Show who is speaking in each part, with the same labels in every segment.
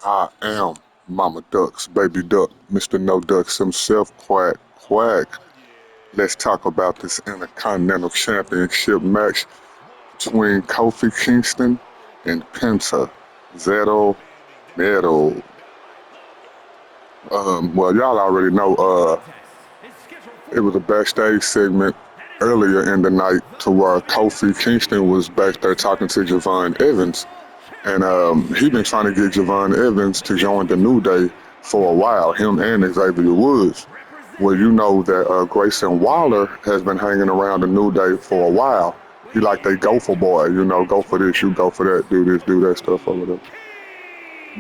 Speaker 1: I am Mama Ducks, Baby Duck, Mr. No Ducks himself, Quack, Quack. Let's talk about this Intercontinental Championship match between Kofi Kingston and Penta. Zero Metal. Well, y'all already know, it was a backstage segment earlier in the night to where Kofi Kingston was back there talking to Javon Evans. And he been trying to get Javon Evans to join the New Day for a while, him and Xavier Woods. Well, you know that Grayson Waller has been hanging around the New Day for a while. He like they gopher boy, go for this, you go for that, do that stuff over there.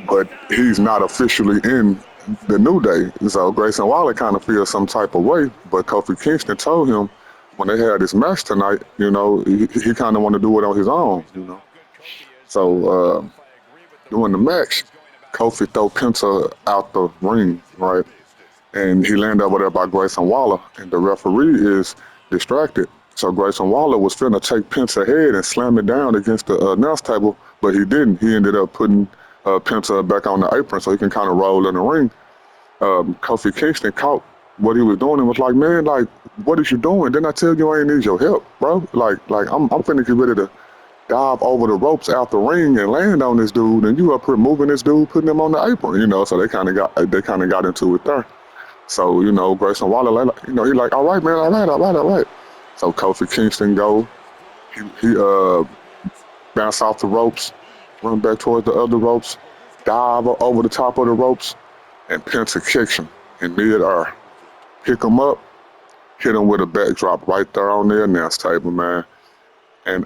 Speaker 1: But he's not officially in the New Day. So Grayson Waller kind of feels some type of way. But Kofi Kingston told him when they had this match tonight, he kind of want to do it on his own. So during the match, Kofi throw Penta out the ring, right? And he landed over there by Grayson Waller, and the referee is distracted. So Grayson Waller was finna take Penta's head and slam it down against the announce table, but he didn't. He ended up putting Penta back on the apron so he can kind of roll in the ring. Kofi Kingston caught what he was doing and was like, "Man, like, what is you doing? Didn't I tell you I ain't need your help, bro? I'm finna get ready to dive over the ropes out the ring and land on this dude, and you up here moving this dude, putting him on the apron. So they kind of got into it there. So Grayson Waller, he like, all right, man, all right. So Kofi Kingston go, he bounce off the ropes, run back towards the other ropes, dive over the top of the ropes, and Penta kicks him in mid-air. Pick him up, hit him with a backdrop right there on the announce table, man. And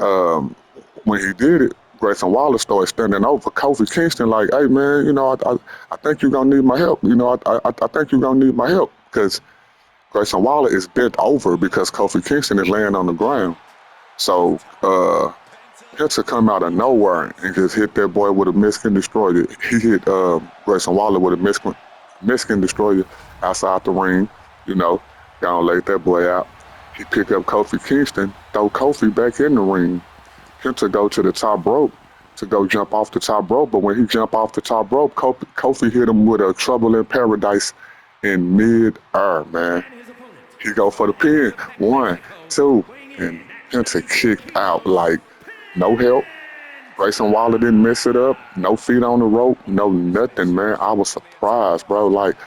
Speaker 1: when he did it, Grayson Waller started standing over Kofi Kingston like, hey, man, I think you're going to need my help. I think you're going to need my help. Because Grayson Waller is bent over because Kofi Kingston is laying on the ground. So Penta come out of nowhere and just hit that boy with a Mexican destroyer. He hit Grayson Waller with a Mexican destroyer outside the ring. You know, Gonna laid that boy out. He pick up Kofi Kingston, throw Kofi back in the ring. Penta go to the top rope to go jump off the top rope, but when he jump off the top rope, Kofi hit him with a Trouble in Paradise in mid-air, man. He go for the pin. One, two, and Penta kicked out like no help. Grayson Waller didn't mess it up. No feet on the rope. No nothing, man. I was surprised, bro. Like,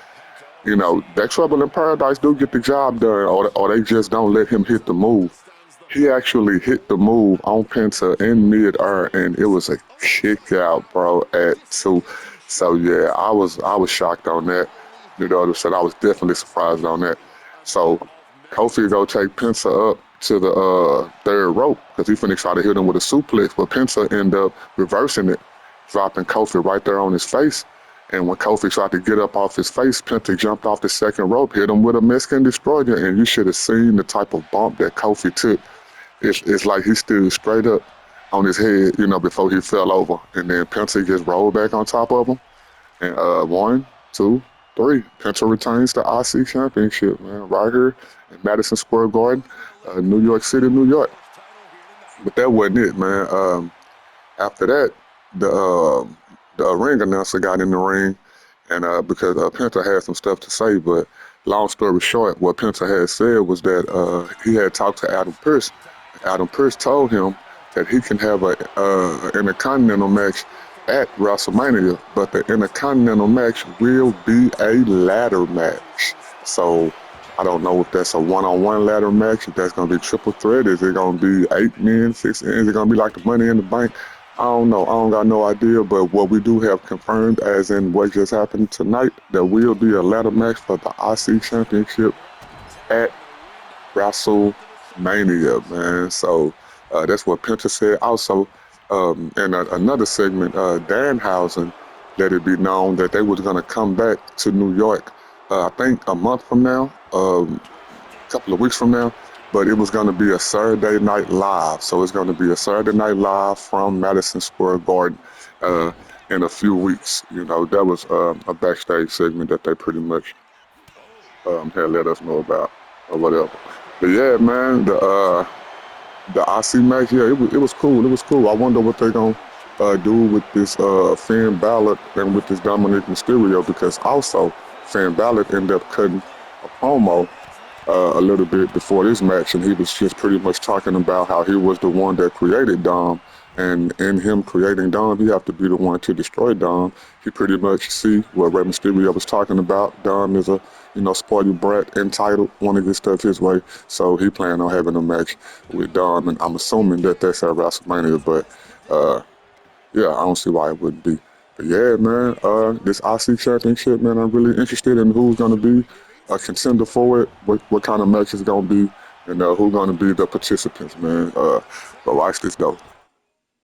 Speaker 1: that Trouble in Paradise do get the job done, or they just don't let him hit the move. He actually hit the move on Penta in mid-air, and it was a kick out, bro, at two. So yeah, I was shocked on that. You know what I'm saying? I was definitely surprised on that. So Kofi go take Penta up to the third rope because he finna try to hit him with a suplex, but Penta end up reversing it, dropping Kofi right there on his face. And when Kofi tried to get up off his face, Penta jumped off the second rope, hit him with a Mexican destroyer, and you should have seen the type of bump that Kofi took. It's like he stood straight up on his head, before he fell over. And then Penta just rolled back on top of him. And one, two, three. Penta retains the IC championship, man, right here in Madison Square Garden, New York City, New York. But that wasn't it, man. After that, the ring announcer got in the ring, and because Penta had some stuff to say, but long story short, what Penta had said was that he had talked to Adam Pearce. Adam Pearce told him that he can have a intercontinental match at WrestleMania, but the intercontinental match will be a ladder match. So I don't know if that's a one-on-one ladder match, if that's going to be triple threat, is it going to be 8 men, 6 men, is it going to be like the Money in the Bank? I don't know. I don't got no idea, but what we do have confirmed, as in what just happened tonight, there will be a ladder match for the IC Championship at WrestleMania, man. So that's what Penta said. Also, in another segment, Danhausen let it be known that they was going to come back to New York, I think a month from now, a couple of weeks from now, but it was going to be a Saturday Night Live. So it's going to be a Saturday Night Live from Madison Square Garden in a few weeks. That was a backstage segment that they pretty much had let us know about or whatever. But yeah, man, the IC match, yeah, it was cool. It was cool. I wonder what they're going to do with this Finn Balor and with this Dominic Mysterio, because also Finn Balor ended up cutting a promo a little bit before this match, and he was just pretty much talking about how he was the one that created Dom, and in him creating Dom, he have to be the one to destroy Dom. He pretty much see what Rey Mysterio was talking about. Dom is a spoiled brat, entitled, want to get stuff his way, so he planned on having a match with Dom, and I'm assuming that that's at WrestleMania, but yeah, I don't see why it wouldn't be. But yeah, man, this IC championship, man, I'm really interested in who's gonna be a contender for it, what kind of match it's gonna be, and who's gonna be the participants, man. But watch this though.